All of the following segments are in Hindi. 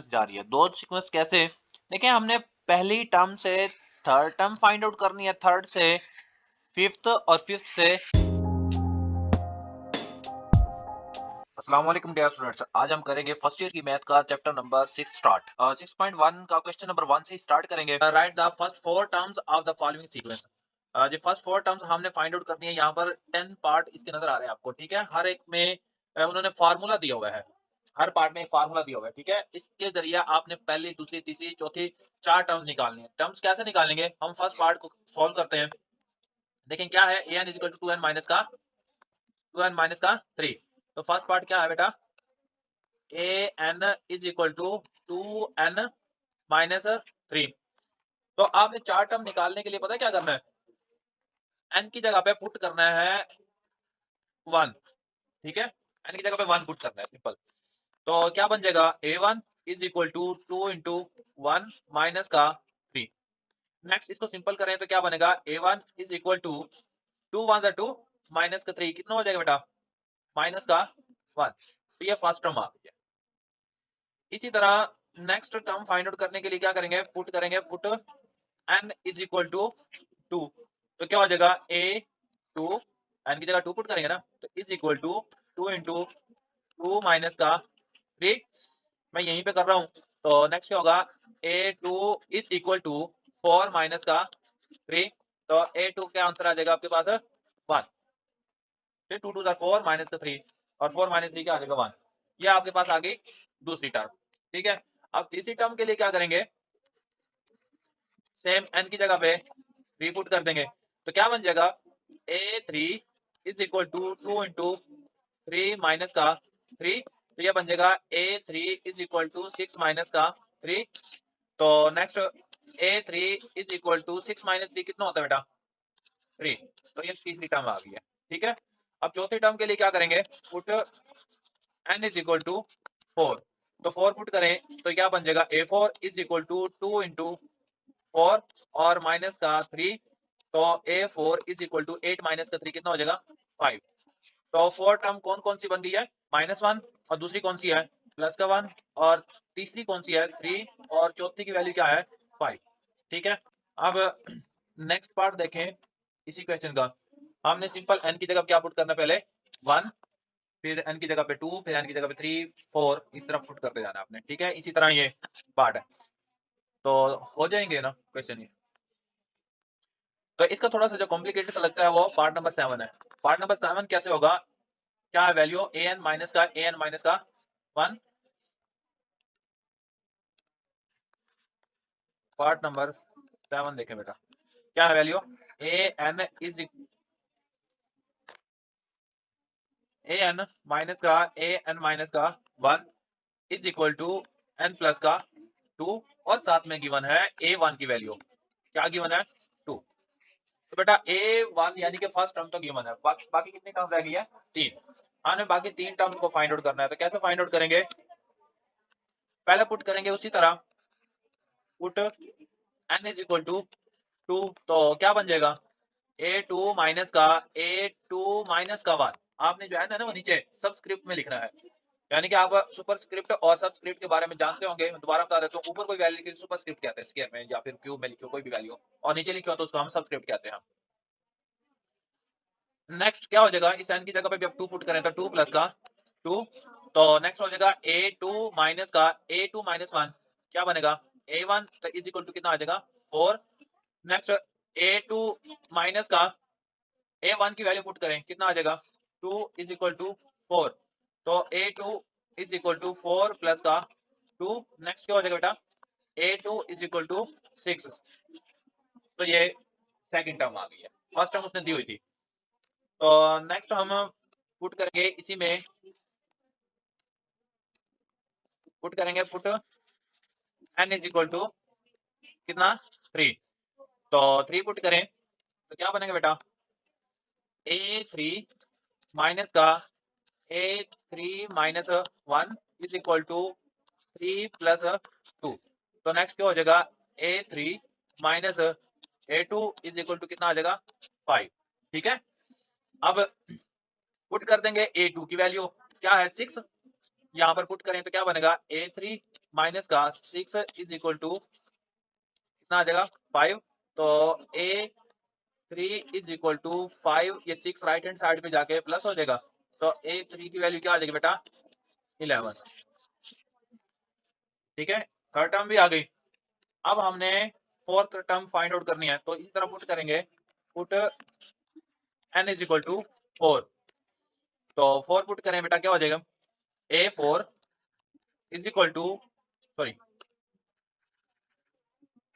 जा रही है। दो सीक्वेंस कैसे? देखिए हमने पहली टर्म से थर्ड टर्म फाइंड आउट करनी है, थर्ड से फिफ्थ और फिफ्थ से। अस्सलाम वालेकुम डियर स्टूडेंट्स, आज हम करेंगे फर्स्ट ईयर की मैथ का चैप्टर नंबर 6 स्टार्ट। 6.1 का क्वेश्चन नंबर 1 से स्टार्ट करेंगे। Right the first four terms of the following sequence. जो फर्स्ट फोर टर्म्स हमने फाइंड आउट करनी है, यहाँ पर 10 पार्ट इसके नजर आ रहे हैं आपको, ठीक है। हर एक में उन्होंने फार्मूला दिया हुआ है, हर पार्ट में फार्मूला दिया हुआ है, ठीक है। इसके जरिए आपने पहली, दूसरी, तीसरी, चौथी चार टर्म्स निकालनी है। टर्म्स कैसे निकालेंगे? हम फर्स्ट पार्ट को सॉल्व करते हैं। देखें क्या है, an is equal to 2n minus का 3। तो फर्स्ट पार्ट क्या है बेटा? an is equal to 2n minus 3। तो आपने चार टर्म निकालने के लिए पता है क्या करना है? n की जगह पे पुट करना है 1, ठीक है। n की जगह पे 1 पुट करना है, सिंपल। तो क्या बन जाएगा? a1 is equal to 2 into 1 minus का 3। नेक्स्ट इसको सिंपल करें तो क्या बनेगा? a1 इज इक्वल टू 2 1 जा 2 माइनस का 3, कितना हो जाएगा बेटा? माइनस का 1। तो ये फर्स्ट टर्म आ गई है। इसी तरह नेक्स्ट टर्म फाइंड आउट करने के लिए क्या करेंगे? पुट करेंगे, put n is equal to 2। तो क्या हो जाएगा? a 2, n की जगह 2 पुट करेंगे ना, तो is equal to 2 into 2 minus का 3। मैं यहीं पे कर रहा हूं। तो नेक्स्ट क्या होगा? a2 is equal to 4 minus का 3। तो a2 क्या आंसर आ जाएगा आपके पास? 1। फिर 2 2 4 माइनस का 3, और 4 माइनस 3 क्या आ जाएगा? 1। ये आपके पास आ गई दूसरी टर्म, ठीक है। अब तीसरी टर्म के लिए क्या करेंगे? सेम n की जगह पे 3 पुट कर देंगे। तो क्या बन जाएगा? a3 is equal to 2 into 3 minus का 3। तो ये बन जाएगा a3 is equal to 6 minus का 3। तो next a3 is equal to 6 minus 3 कितना होता है बेटा? 3। तो ये तीसरी टर्म आ गई है, ठीक है। अब चौथी टर्म के लिए क्या करेंगे? Put n is equal to 4। तो 4 पुट करें तो क्या बन जाएगा? a4 is equal to 2 into 4 और माइनस का 3। तो a4 is equal to 8 minus का 3 कितना हो जाएगा? 5। तो 4 टर्म कौन कौन सी बन गई है? -1, और दूसरी कौन सी है? +1, और तीसरी कौन सी है? 3, और चौथी की वैल्यू क्या है? 5, ठीक है। अब नेक्स्ट पार्ट देखें इसी क्वेश्चन का। हमने सिंपल n की जगह क्या पुट करना है? पहले 1, फिर n की जगह पे 2, फिर n की जगह पे 3 4, इस तरह पुट करते जाना आपने, ठीक है। इसी तरह ये पार्ट है, तो हो जाएंगे ना क्वेश्चन ये। तो इसका थोड़ा सा जो कॉम्प्लिकेटेड सा लगता है वो पार्ट नंबर 7 है। पार्ट नंबर 7 कैसे होगा? क्या है वैल्यू? an माइनस का 1। पार्ट नंबर 7 देखें बेटा, क्या है value? an is an minus का 1 is equal to n plus का 2, और साथ में गिवन है a1 की वैल्यू। क्या गिवन है? 2। तो बेटा a1 यानी कि फर्स्ट टर्म तो गिवन है, बाकी कितनी टर्म रह गई है? 3। हमें बाकी 3 टर्म को फाइंड आउट करना है। तो कैसे फाइंड आउट करेंगे? पहले पुट करेंगे उसी तरह, put n is equal to 2। तो क्या बन जाएगा? a2 माइनस का 1। आपने जो है ना वो नीचे सबस्क्रिप्ट में लिखना है, यानी कि आप सुपरस्क्रिप्ट और सबस्क्रिप्ट के बारे में जानते होंगे। मैं दोबारा बता देता हूँ। ऊपर कोई वैल्यू लिखी सुपरस्क्रिप्ट कहते हैं, स्क्वायर में या फिर क्यूब में लिखो कोई भी वैल्यू, और नीचे लिखी हो तो उसको हम सबस्क्रिप्ट कहते हैं। नेक्स्ट क्या हो जाएगा? इस n की जगह पे भी आप 2 पुट करें तो 2 प्लस का 2। तो नेक्स्ट हो जाएगा a2 माइनस 1। क्या बनेगा? a1 तो इज इक्वल टू कितना आ जाएगा? 4। नेक्स्ट a2 माइनस का a1 की वैल्यू पुट करें, कितना आ जाएगा? 2 इज इक्वल टू 4। तो a2 is equal to 4 plus का 2। नेक्स्ट क्या हो जाएगा बेटा? a2 is equal to 6। तो ये सेकंड टर्म आ गई है, फर्स्ट टर्म उसने दी हुई थी। तो नेक्स्ट हम पुट करेंगे इसी में, पुट करेंगे, put n is equal to कितना? 3। तो 3 पुट करें तो क्या बनेगा बेटा? a3 माइनस का a3 minus 1 is equal to 3 plus 2। तो नेक्स्ट क्या हो जाएगा? a3 minus a2 is equal to कितना आ जाएगा? 5, ठीक है। अब पुट कर देंगे a2 की वैल्यू क्या है? 6। यहाँ पर पुट करें तो क्या बनेगा? a3 माइनस का 6 इज इक्वल टू कितना आ जाएगा 5। तो A3 इज इक्वल टू 5, ये 6 राइट हैंड साइड पे जाके प्लस हो जाएगा। तो A3 की वैल्यू क्या आ जाएगी बेटा 11। ठीक है, थर्ड टर्म भी आ गई। अब हमने फोर्थ टर्म फाइंड आउट करनी है, तो इसी तरह पुट करेंगे, put n is equal to 4। तो 4 पुट करें बेटा क्या हो जाएगा A4 is equal to, sorry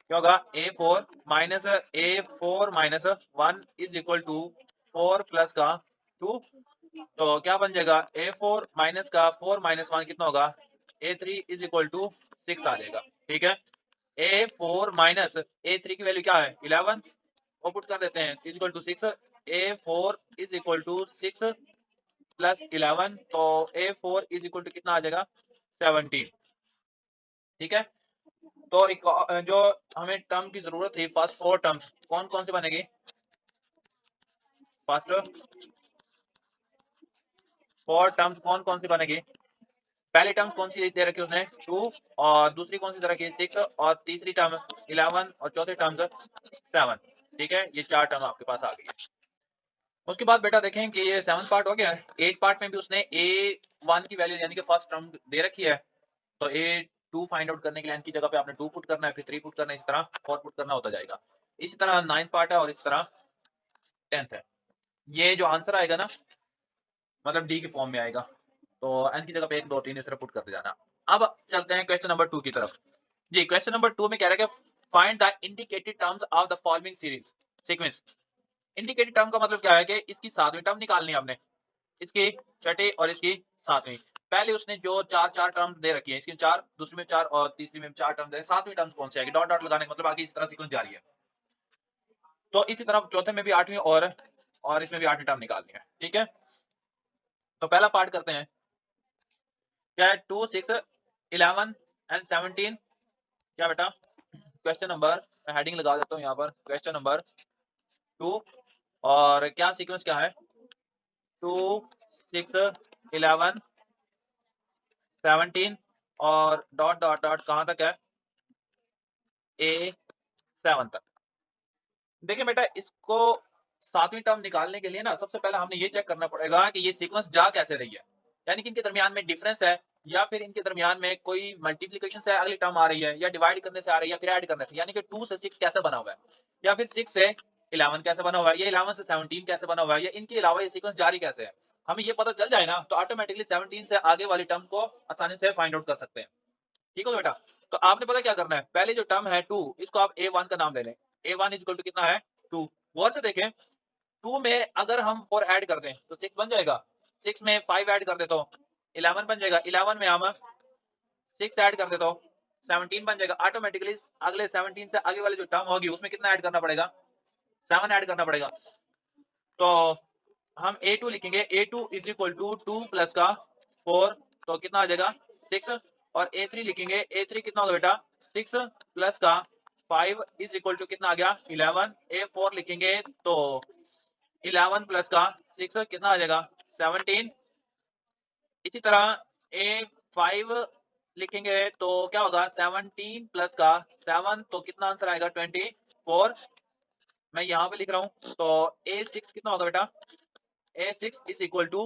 क्या होगा A4 minus 1 is equal to 4 plus का 2। तो क्या बन जाएगा A4 माइनस का 4 माइनस 1 कितना होगा A3 इज इक्वल टू 6 आ जाएगा। ठीक है, A4 माइनस A3 की वैल्यू क्या है 11, वो पुट कर देते हैं is equal to 6। A4 is equal to 6 plus 11, तो A4 इज इक्वल टू कितना आ जाएगा 17। ठीक है, तो जो हमें टर्म की जरूरत थी फर्स्ट 4 टर्म्स कौन कौन सी बनेगी, फर्स्ट 4 टर्म्स कौन कौन सी बनेगी। पहली टर्म कौन सी दे रखी है उसने 2, और दूसरी कौन सी दे रखी है 6, और तीसरी टर्म 11, और चौथी टर्म 7। ठीक है, ये 4 टर्म आपके पास आ गई है। उसके बाद बेटा देखें कि ये 7 पार्ट हो गया है। 8 पार्ट में भी उसने A1 की वैल्यू यानी कि फर्स्ट टर्म दे रखी है, तो A2 फाइंड आउट करने के लिए n की जगह पे आपने 2 पुट करना है, फिर 3 पुट करना है, इस तरह 4 पुट करना होता जाएगा। इसी तरह 9 पार्ट है और इस तरह 10th है। ये जो आंसर आएगा ना मतलब डी के फॉर्म में आएगा, तो n की जगह पे 1 2 3 इस तरह पुट करते जाना। अब चलते हैं क्वेश्चन नंबर 2 की तरफ। जी, क्वेश्चन नंबर 2 में कह रहा है कि find the indicated terms of the following series sequence. Indicated term का मतलब क्या है कि इसकी सातवीं टर्म निकालनी है आपने, इसकी छठी और इसकी सातवीं। पहले उसने जो चार चार टर्म दे रखी है, इसकी 4, दूसरी में 4 और तीसरी में 4 टर्म दे, सातवीं टर्म कौन सी आएगी, डॉट डॉट लगाने का मतलब आगे इस तरह सीक्वेंस जारी है। तो इसी तरह चौथे में भी 8वीं और इसमें भी 8वीं टर्म निकालनी है। ठीक है, तो पहला पार्ट करते हैं, क्या है 2 6 11 एंड 17। क्या बेटा क्वेश्चन नंबर, मैं हेडिंग लगा देता हूँ यहाँ पर, क्वेश्चन नंबर 2। और क्या सीक्वेंस क्या है 2 6 11 17 और डॉट डॉट डॉट कहां तक है A7 तक। देखिए बेटा, इसको सातवीं टर्म निकालने के लिए ना सबसे पहले हमने ये चेक करना पड़ेगा कि ये सीक्वेंस जा कैसे रही है, यानी कि इनके दरमियान में डिफरेंस है, या फिर इनके दरमियान में कोई मल्टीप्लिकेशन से अगली टर्म आ रही है, या डिवाइड करने से आ रही है, या फिर ऐड करने से, यानी कि 2 से 6 कैसे बना हुआ है, या फिर 6 से 11 कैसे बना हुआ है, या 11 से 17 कैसे बना हुआ है, या इनके अलावा ये सीक्वेंस जारी कैसे है। हमें ये पता चल जाए ना तो ऑटोमेटिकली 17 से आगे वाली टर्म को आसानी से फाइंड आउट कर सकते हैं। ठीक है बेटा, तो आपने पता क्या करना है, पहले जो टर्म है 2, इसको आप A1 का नाम ले लें। A1 इज इक्वल टू कितना है 2। गौर से देखें, 2 में अगर हम 4 ऐड कर दें तो 6 बन जाएगा, 6 में 5 ऐड कर दे तो 11 बन जाएगा, 11 में हम 6 ऐड कर दे तो 17 बन जाएगा। ऑटोमेटिकली अगले 17 से आगे वाली जो टर्म होगी उसमें कितना ऐड करना पड़ेगा 7 ऐड करना पड़ेगा। तो हम A2 लिखेंगे, A2 is equal to 2 plus का 4, तो कितना आ जाएगा 6। और A3 लिखेंगे, A3 कितना होगा बेटा 6 प्लस का 5 इज इक्वल टू कितना आ गया 11। A4 लिखेंगे तो 11 प्लस का 6 कितना आ जाएगा 17। इसी तरह A5 लिखेंगे तो क्या होगा 17 प्लस का 7, तो कितना आंसर आएगा 24। मैं यहाँ पे लिख रहा हूँ, तो A6 कितना होगा बेटा A6 is equal to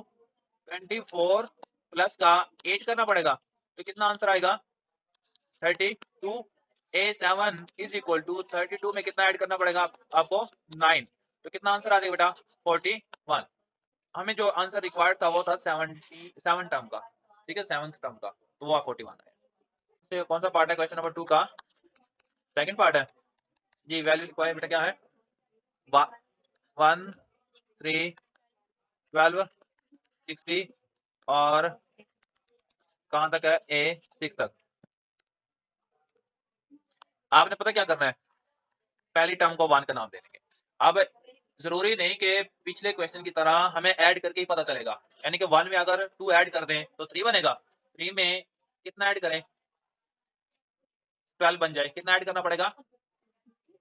24 plus का 8 करना पड़ेगा, तो कितना आंसर आएगा 32। A7 इज इक्वल टू 32 में कितना ऐड करना पड़ेगा आपको 9, तो कितना आंसर आ जाएगा बेटा 41। हमें जो आंसर रिक्वायर्ड था वो था 77 टर्म का। ठीक है, 7th टर्म का, तो वो 41 है। तो कौन सा पार्ट है क्वेश्चन नंबर 2 का, सेकंड पार्ट है जी। वैल्यू रिक्वायर्ड बेटा क्या है 1 3 12 60 और कहां तक है A6 तक। आपने पता क्या करना है, पहली टर्म को 1 का नाम दे देंगे। अब जरूरी नहीं कि पिछले क्वेश्चन की तरह हमें ऐड करके ही पता चलेगा, यानी कि 1 में अगर 2 ऐड कर दें तो 3 बनेगा, 3 में कितना ऐड करें 12 बन जाए, कितना ऐड करना पड़ेगा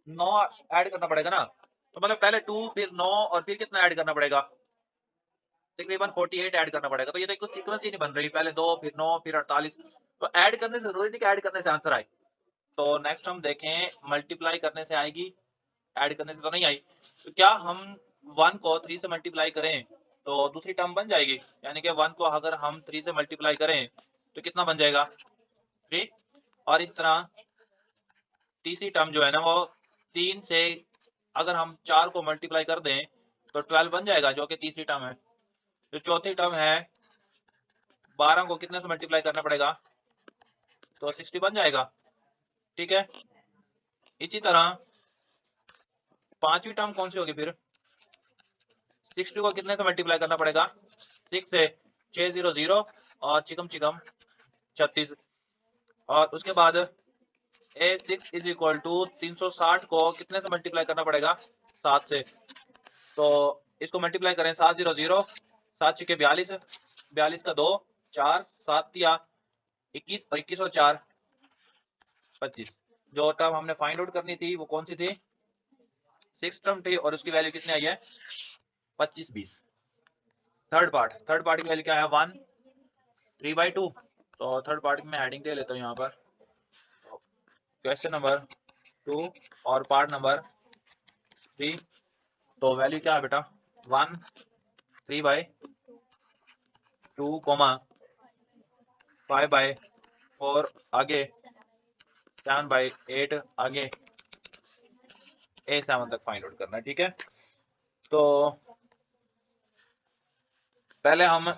9 ऐड करना पड़ेगा ना, तो मतलब पहले 2 फिर 9 और फिर कितना ऐड करना पड़ेगा तकरीबन 48 ऐड करना पड़ेगा। तो ये तो एक सीक्वेंस ही नहीं बन रही, पहले 2 फिर 9 फिर 48, तो ऐड करने से जरूरी नहीं कि ऐड करने से आंसर आए। तो नेक्स्ट हम देखें मल्टीप्लाई करने से आएगी, ऐड करने से तो नहीं आई। तो क्या हम 1 को 3 से मल्टीप्लाई करें तो दूसरी टर्म बन जाएगी, यानी कि 1 को अगर हम 3 से मल्टीप्लाई करें तो कितना बन जाएगा 3। और इस तरह तीसरी टर्म जो है ना वो 3 से अगर हम 4 को मल्टीप्लाई कर दें तो 12 बन जाएगा, जो कि तीसरी टर्म है। जो चौथी टर्म है 12 को कितने से मल्टीप्लाई करना पड़ेगा तो 60 बन जाएगा। ठीक है, इसी तरह पांचवी टर्म कौन सी होगी फिर, 60 को कितने से मल्टीप्लाई करना पड़ेगा 6 से, 600 और चिकम चिकम 36। और उसके बाद A6 इज इक्वल टू 360 को कितने से मल्टीप्लाई करना पड़ेगा 7 से। तो इसको मल्टीप्लाई करें 700, 7 छिके 42, 42 का 2, 4, 7 या 21 और 21 और 4 25। जो टर्म हमने फाइंड आउट करनी थी वो कौन सी थी, 6 टर्म थी और उसकी वैल्यू कितनी आई है 25 20। थर्ड पार्ट की वैल्यू क्या है 1 3/2। तो थर्ड पार्ट में हेडिंग दे लेता हूँ यहाँ पर, क्वेश्चन नंबर 2 और पार्ट नंबर 3। तो वैल्यू क्या है बेटा 1 3/2 5/4 आगे 7/8 आगे A7 तक फाइंड आउट करना है। ठीक है, तो पहले हम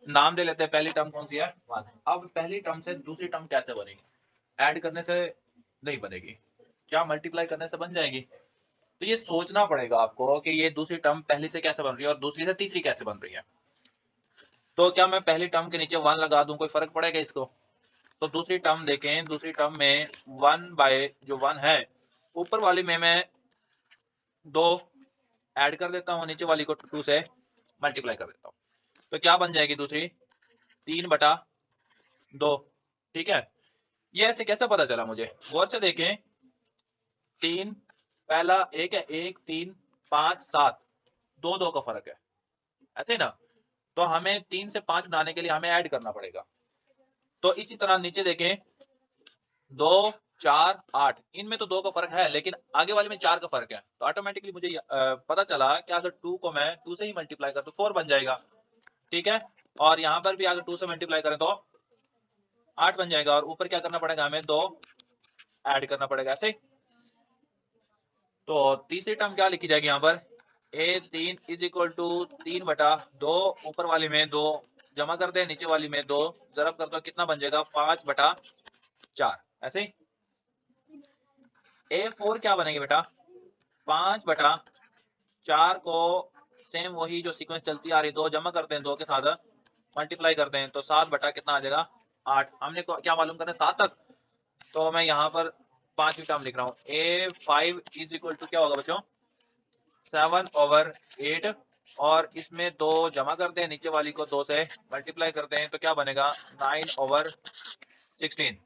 नाम दे लेते हैं, पहली टर्म कौन सी है 1। अब पहली टर्म से दूसरी टर्म कैसे बनेगी, ऐड करने से नहीं बनेगी, क्या मल्टीप्लाई करने से बन जाएगी। तो ये सोचना पड़ेगा आपको कि ये दूसरी टर्म पहली से कैसे बन रही है और दूसरी से तीसरी कैसे बन रही है। तो क्या मैं पहली टर्म के नीचे 1 लगा दूं, कोई फर्क पड़ेगा इसको। तो दूसरी टर्म देखें, दूसरी टर्म में 1 बाय जो 1 है ऊपर वाली में मैं 2 ऐड कर देता हूँ, नीचे वाली को 2 से मल्टीप्लाई कर देता हूँ। तो क्या बन जाएगी दूसरी 3/2। ठीक है, ये ऐसे कैसे पता चला मुझे, गौर से देखें। 3 पहला एक है, 1 3 5 7, 2 2 का फर्क है, ऐसे ही ना। तो हमें 3 से 5 बनाने के लिए हमें ऐड करना पड़ेगा। तो इसी तरह नीचे देखें 2 4 8, इनमें तो 2 का फर्क है लेकिन आगे वाले में 4 का फर्क है। तो ऑटोमेटिकली मुझे पता चला कि अगर 2 को मैं 2 से ही मल्टीप्लाई कर तो 4 बन जाएगा। ठीक है, और यहाँ पर भी अगर 2 से मल्टीप्लाई करें तो 8 बन जाएगा, और ऊपर क्या करना पड़ेगा हमें 2 ऐड करना पड़ेगा ऐसे। तो तीसरी टर्म क्या लिखी जाएगी यहाँ पर A3 इज इक्वल टू 3/2, ऊपर वाली में 2 जमा कर दे, नीचे वाली में 2 जरब कर दो, कितना बन जाएगा 5/4 ऐसे ही। A4 क्या बनेगी बेटा 5/4 को सेम वही जो सीक्वेंस चलती आ रही, 2 जमा करते हैं 2 के साथ मल्टीप्लाई करते हैं तो 7 बटा कितना आ जाएगा 8। हमने क्या मालूम करना है 7 तक। तो मैं यहाँ पर पांचवी टर्म लिख रहा हूँ A5 इज इक्वल टू क्या होगा बच्चों 7/8, और इसमें 2 जमा करते हैं, नीचे वाली को 2 से मल्टीप्लाई करते हैं तो क्या बनेगा 9/16।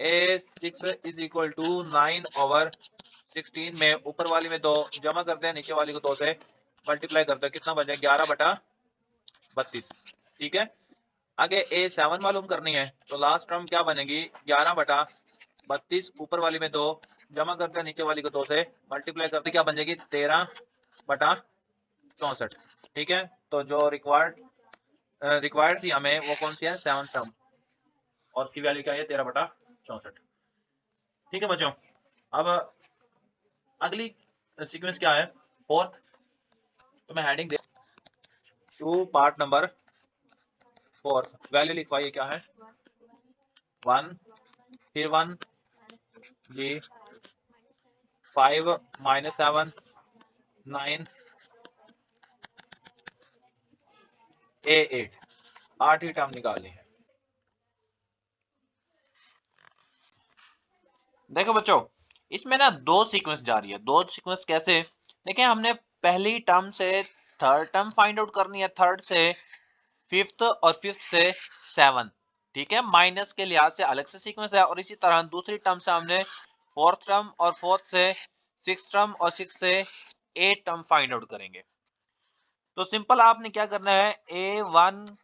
A6 इज इक्वल टू 9/16 में ऊपर वाली में 2 जमा करते हैं, नीचे वाली को 2 से मल्टीप्लाई करते हैं, कितना बन जाएगा 11/32। ठीक है, आगे A7 मालूम करनी है तो लास्ट टर्म क्या बनेगी 11/32, ऊपर वाली में 2 जमा करते हैं, नीचे वाली को 2 से मल्टीप्लाई करते क्या बन जाएगी 13/64। ठीक है, तो जो रिक्वायर्ड थी हमें वो कौन सी है 7 टर्म, और उसकी वैल्यू क्या है 13/64। ठीक है बच्चों, अब अगली सीक्वेंस क्या है फोर्थ। तो मैं हेडिंग दे टू पार्ट नंबर 4, वैल्यू लिखवाइए क्या है 1 फिर 1 जी 5 -7 9 A8, 8 ही टर्म निकालनी है। देखो बच्चों इसमें ना 2 सीक्वेंस जा रही है, 2 सीक्वेंस कैसे देखिए, हमने पहली टर्म से थर्ड टर्म फाइंड आउट करनी है, थर्ड से फिफ्थ और फिफ्थ से 7। ठीक है, माइनस के लिहाज से अलग से सीक्वेंस है, और इसी तरह दूसरी टर्म से हमने फोर्थ टर्म और फोर्थ से सिक्स टर्म और सिक्स से 8 टर्म फाइंड आउट करेंगे। तो सिंपल आपने क्या करना है A1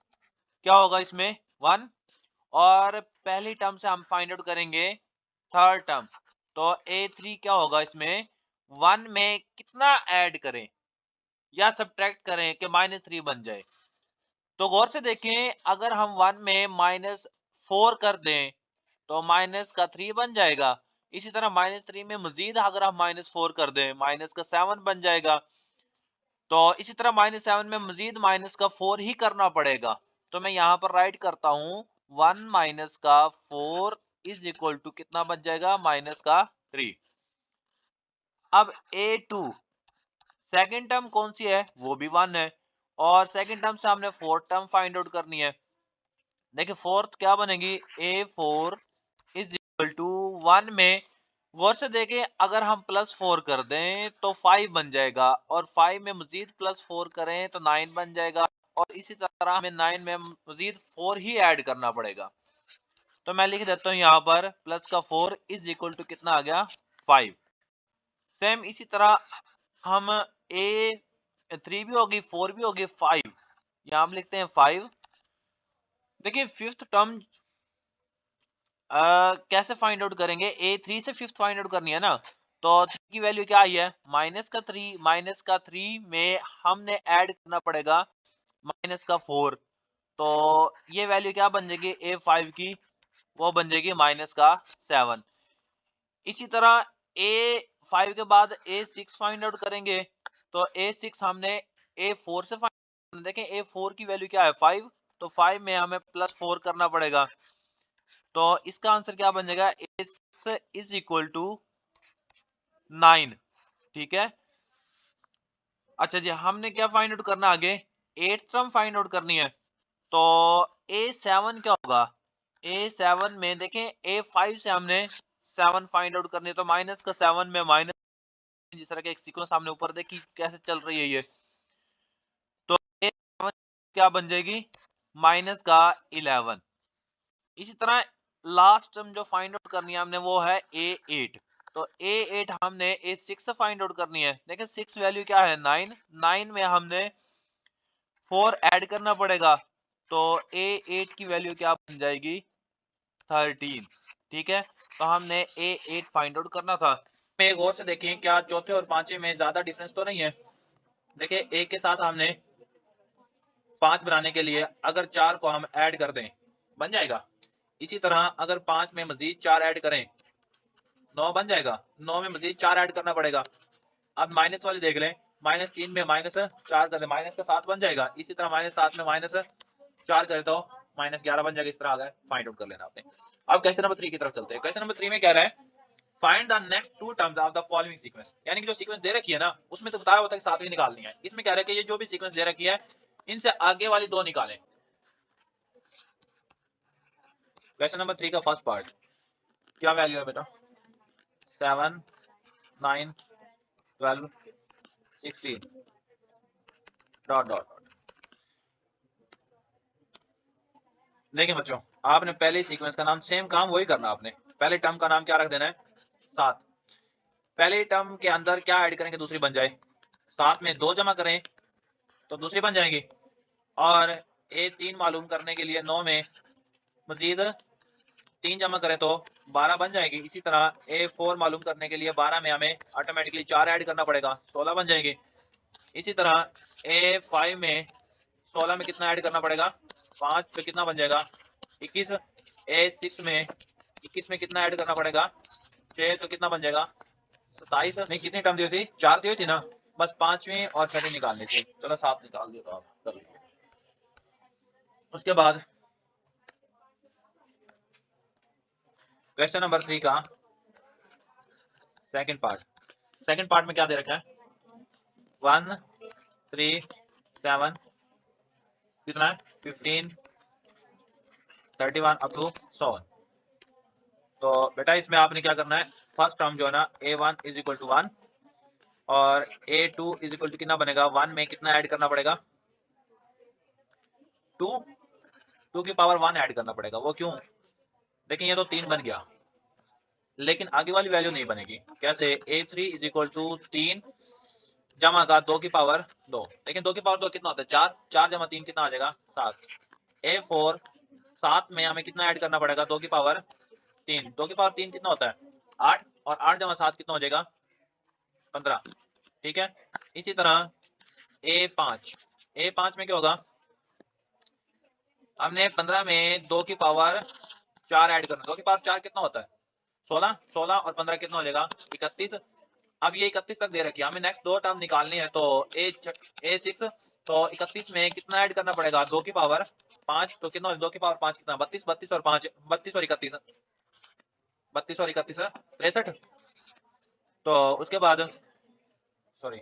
क्या होगा इसमें 1, और पहली टर्म से हम फाइंड आउट करेंगे थर्ड टर्म। तो A3 क्या होगा, इसमें 1 में कितना ऐड करें या सब्ट्रैक्ट करें कि -3 बन जाए। तो गौर से देखें, अगर हम 1 में -4 कर दें तो माइनस का 3 बन जाएगा। इसी तरह -3 में मजीद अगर हम -4 कर दें माइनस का 7 बन जाएगा। तो इसी तरह -7 में मजीद माइनस का 4 ही करना पड़ेगा। तो मैं यहाँ पर राइट करता हूँ 1 माइनस का 4 इज इक्वल टू कितना बन जाएगा, माइनस का 3। अब A2 सेकेंड टर्म कौन सी है, वो भी 1 है और सेकेंड टर्म से हमने फोर्थ टर्म फाइंड आउट करनी है। देखिए फोर्थ क्या बनेगी, A4 इज इक्वल टू 1 में गौर से देखें, अगर हम +4 कर दें तो 5 बन जाएगा और 5 में मजीद +4 करें तो 9 बन जाएगा और इसी तरह हमें 9 में मजीद 4 ही ऐड करना पड़ेगा। तो मैं लिख देता हूं यहाँ पर प्लस का 4 इज इक्वल टू कितना आ गया, 5। सेम इसी तरह हम A3 भी होगी, 4 भी होगी, 5 यहाँ हम लिखते हैं 5। देखिए फिफ्थ टर्म कैसे फाइंड आउट करेंगे, A3 से फिफ्थ फाइंड आउट करनी है ना। तो 3 की वैल्यू क्या आई है, माइनस का 3 में हमने ऐड करना पड़ेगा -4। तो ये वैल्यू क्या बन जाएगी A5 की, वो बन जाएगी -7। इसी तरह A5 के बाद A6 फाइंड आउट करेंगे। तो A6 हमने A4 से फाइंड, देखें A4 की वैल्यू क्या है 5, तो 5 में हमें +4 करना पड़ेगा। तो इसका आंसर क्या बन जाएगा, A6 इज इक्वल टू 9। ठीक है, अच्छा जी, हमने क्या फाइंड आउट करना आगे, 8th टर्म फाइंड आउट करनी है। तो A7 क्या होगा, A7 में देखें A5 से हमने 7 फाइंड आउट करनी है। तो माइनस का 7 में माइनस, जिस तरह के एक सीक्वेंस सामने ऊपर देखिए कैसे चल रही है ये। तो A7 क्या बन जाएगी, माइनस का 11। इसी तरह लास्ट टर्म जो फाइंड आउट करनी है हमने वो है A8। तो A8 हमने A6 से फाइंड आउट करनी है। देखिए 6 वैल्यू क्या है 9, 9 में हमने 4 ऐड करना पड़ेगा। तो A8 की वैल्यू क्या बन जाएगी, 13। ठीक है, तो हमने A8 फाइंड आउट करना था। एक और से देखें, क्या चौथे और पांचवे में ज्यादा डिफरेंस तो नहीं है। देखिए एक के साथ हमने 5 बनाने के लिए अगर 4 को हम ऐड कर दें बन जाएगा। इसी तरह अगर 5 में मजीद 4 ऐड करें 9 बन जाएगा। 9 में मजीद 4 ऐड करना पड़ेगा। अब माइनस वाले देख लें, -3 में -4 कर दें माइनस का 7 बन जाएगा। इसी तरह -7 में -4 करें तो -11 बन जाएगा। इस तरह अगर फाइंड आउट कर लेना आपने। अब क्वेश्चन नंबर 3 की तरफ चलते हैं। क्वेश्चन नंबर 3 में कह रहा है find the next 2 terms of the following sequence. यानी कि जो सीक्वेंस दे रखी है ना उसमें तो बताया होता है कि साथ ही निकालनी है। इसमें कह रहा है कि ये जो भी सीक्वेंस दे रखी है इनसे आगे वाली 2 निकालें। क्वेश्चन नंबर 3 का फर्स्ट पार्ट क्या वैल्यू है बेटा, 7 9 12 16 डॉट डॉट डॉट। देखिए बच्चों, आपने पहले सीक्वेंस का नाम सेम काम वही करना। आपने पहले टर्म का नाम क्या रख देना है 7। पहले टर्म के अंदर क्या ऐड करेंगे दूसरी बन जाए, 7 में 2 जमा करें तो दूसरी बन जाएगी। और A3 मालूम करने के लिए 9 में मजीद 3 जमा करें तो 12 बन जाएगी। इसी तरह A4 मालूम करने के लिए 12 में हमें ऑटोमेटिकली 4 ऐड करना पड़ेगा, 16 बन जाएगी। इसी तरह A5 में 16 में कितना ऐड करना पड़ेगा, 5 पे कितना बन जाएगा 21। A6 में 21 में कितना ऐड करना पड़ेगा 6, तो कितना बन जाएगा 27। नहीं, कितनी टर्म दी थी, 4 दी हुई थी ना, बस 5वीं और 6वीं निकालनी थी। चलो 7 निकाल दिया तो आप कर लीजिए। उसके बाद क्वेश्चन नंबर 3 का सेकंड पार्ट में क्या दे रखा है 1 3 7 कितना है 15 31 अप टू 100। तो बेटा इसमें आपने क्या करना है, फर्स्ट टर्म जो है ना A1 इज इक्वल टू 1 और A2 इज इक्वल टू कितना बनेगा, 1 में कितना ऐड करना पड़ेगा 2, 2 की पावर 1 ऐड करना पड़ेगा। वो क्यों, लेकिन ये तो 3 बन गया लेकिन आगे वाली वैल्यू नहीं बनेगी। कैसे, A3 इज इक्वल टू 3 जमा का 2 की पावर 2। लेकिन 2 की पावर 2 कितना होता है 4, 4 जमा 3 कितना आ जाएगा 7। A4 7 में हमें कितना ऐड करना पड़ेगा, 2 की पावर 3। 2 की पावर 3 कितना होता है, 8, और 8 जमा 7 कितना हो जाएगा, 15। ठीक है, इसी तरह A5 में क्या होगा, हमने 15 में 2 की पावर 4 ऐड करना। 2 की पावर 4 कितना होता है, 16। 16 और 15 कितना हो जाएगा, 31। अब ये 31 तक दे रखी है, हमें नेक्स्ट दो टर्म निकालनी है। तो A6, तो 31 में कितना ऐड करना पड़ेगा, 2 की पावर 5। तो कितना, 2 की पावर 5 कितना, 32। 32 और 5, 32 और 31, 32 और 31 63। तो उसके बाद सॉरी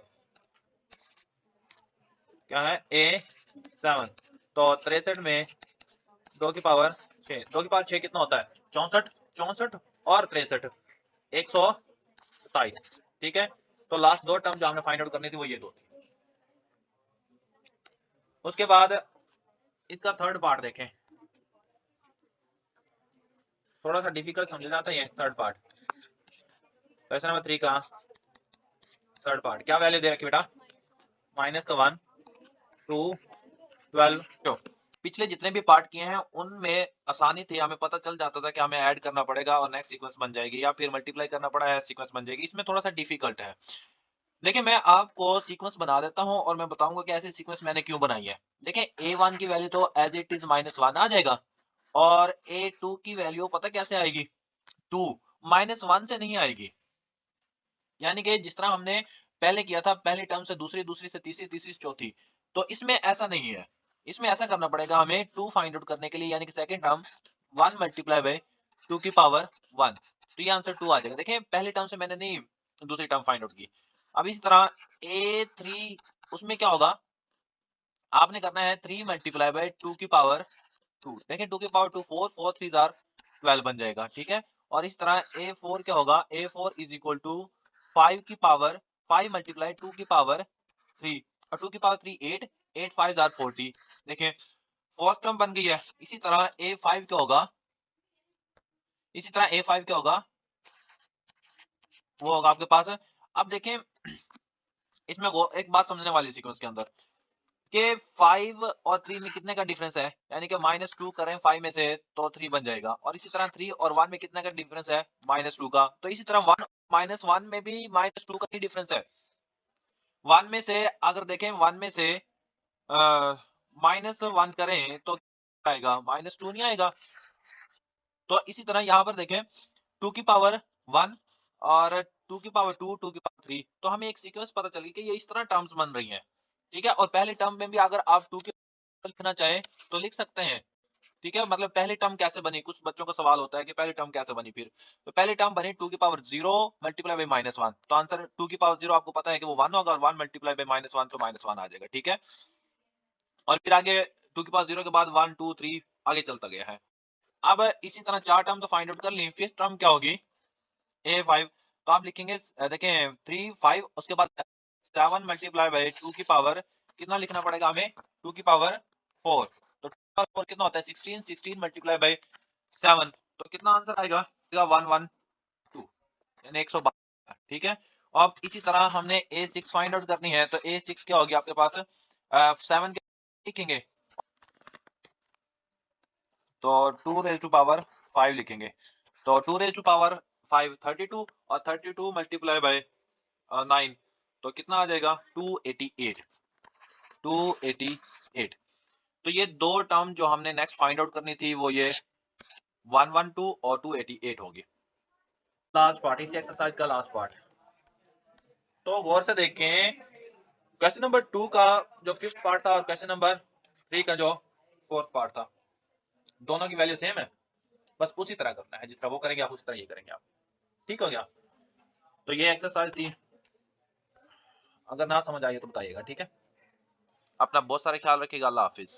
क्या है, A7, तो 63 में 2 की पावर 6। 2 की पावर 6 कितना होता है, 64। 64 और 63, 127। ठीक है, तो लास्ट दो टर्म जो हमने फाइंड आउट करनी थी वो ये दो थी। उसके बाद इसका थर्ड पार्ट देखें, थोड़ा सा डिफिकल्ट समझ जाता है थर्ड पार्ट। क्वेश्चन नंबर 3 का थर्ड पार्ट, क्या वैल्यू दे रखी बेटा, -1, 2, 12, 2। पिछले जितने भी पार्ट किए हैं उनमें आसानी थी, हमें पता चल जाता था कि हमें ऐड करना पड़ेगा और नेक्स्ट सीक्वेंस बन जाएगी, या फिर मल्टीप्लाई करना पड़ा है सीक्वेंस बन जाएगी। इसमें थोड़ा सा डिफिकल्ट है। देखिए मैं आपको सीक्वेंस बना देता हूं और मैं बताऊंगा कि ऐसी सीक्वेंस मैंने क्यों बनाई है। देखिए A1 की वैल्यू तो एज इट इज -1 आ जाएगा, और A2 की वैल्यू पता कैसे आएगी, 2, -1 से नहीं आएगी। यानी कि जिस तरह हमने पहले किया था, पहले टर्म से दूसरी, दूसरी से तीसरी, तीसरी से चौथी, तो इसमें ऐसा नहीं है। इसमें ऐसा करना पड़ेगा हमें 2 फाइंड आउट करने के लिए, यानी कि सेकंड टर्म 1 मल्टीप्लाई बाय 2 की पावर 1, तो ये आंसर 2 आ जाएगा। देखिए पहले टर्म से मैंने नहीं दूसरी टर्म फाइंड आउट की। अब इसी तरह A3, उसमें क्या होगा, आपने करना है 3 मल्टीप्लाई बाय 2 की पावर 2। देखिए 2 की पावर 2, 4, 4 3 जार 12 बन जाएगा। ठीक है, और इस तरह A4 क्या होगा, A4 इज इक्वल टू 5 की पावर 5 मल्टीप्लाई 2 की पावर 3, और 2 की पावर 3 8, 8 5 जार 40। देखिए फोर्थ टर्म बन गई है। इसी तरह A5 क्या होगा, इसी तरह A5 क्या होगा, वो होगा आपके पास। अब देखें इसमें वो एक बात समझने वाली सीक्वेंस के अंदर, कि 5 और 3 में कितने का डिफरेंस है, यानी कि -2 करें 5 में से तो 3 बन जाएगा, और इसी तरह 3 और 1 में कितने का डिफरेंस है, -2 का। तो इसी तरह 1 -1 में भी -2 का ही डिफरेंस है। 1 में से अगर देखें, 1 में से -1 करें तो आएगा, -2 नहीं आएगा। तो इसी तरह यहाँ पर देखें 2 की पावर 1 और 2 की पावर 2, 2 की पावर 3, तो हमें एक सीक्वेंस पता चल गई कि ये इस तरह टर्म्स बन रही हैं। ठीक है, और पहले टर्म में भी अगर आप 2 की लिखना चाहे तो लिख सकते हैं। ठीक है, मतलब पहली टर्म कैसे बनी, कुछ बच्चों का सवाल होता है कि पहली टर्म कैसे बनी। फिर तो पहली टर्म बनी 2 की पावर 0 मल्टीप्लाई बाय -1, तो आंसर 2 की पावर 0 आपको पता है कि वो 1 होगा, और 1 मल्टीप्लाई बाय -1 तो -1 आ जाएगा। ठीक है, और फिर आगे 2 की पावर 0 के बाद 1 2 3 आगे चलता गया है। अब इसी तरह चार टर्म तो फाइंड आउट कर ली, फिफ्थ टर्म क्या होगी, A5, तो आप लिखेंगे देखें 3 5, उसके बाद 7 मल्टीप्लाई बाय 2 की पावर कितना लिखना पड़ेगा हमें, 2 की पावर 4। तो 2 की पावर 4 कितना होता है, 16, 16 मल्टीप्लाई बाय 7, तो कितना आंसर आएगा, 112, यानी 112। ठीक है, अब इसी तरह हमने A6 फाइंड आउट करनी है, तो A6 क्या होगी आपके पास, 7 लिखेंगे तो 2 रेज़ टू पावर 5 लिखेंगे, तो 2 रेज़ टू पावर 5 32, और 32 मल्टीप्लाई बाय 9, तो कितना आ जाएगा, 288, 288। तो ये दो टर्म जो हमने नेक्स्ट फाइंड आउट करनी थी वो ये 112 और 288 होगी। लास्ट पार्ट, इसी एक्सरसाइज का लास्ट पार्ट, तो गौर से देखें। क्वेश्चन नंबर 2 का जो फिफ्थ पार्ट था और क्वेश्चन नंबर 3 का जो फोर्थ पार्ट था, दोनों की वैल्यू सेम है, बस उसी तरह करना है, जिस तरह वो करेंगे आप उसी तरह ये करेंगे आप। ठीक हो गया, तो ये एक्सरसाइज थी। अगर ना समझ आई तो बताइएगा। ठीक है, अपना बहुत सारा ख्याल रखिएगा। अल्लाह हाफिज।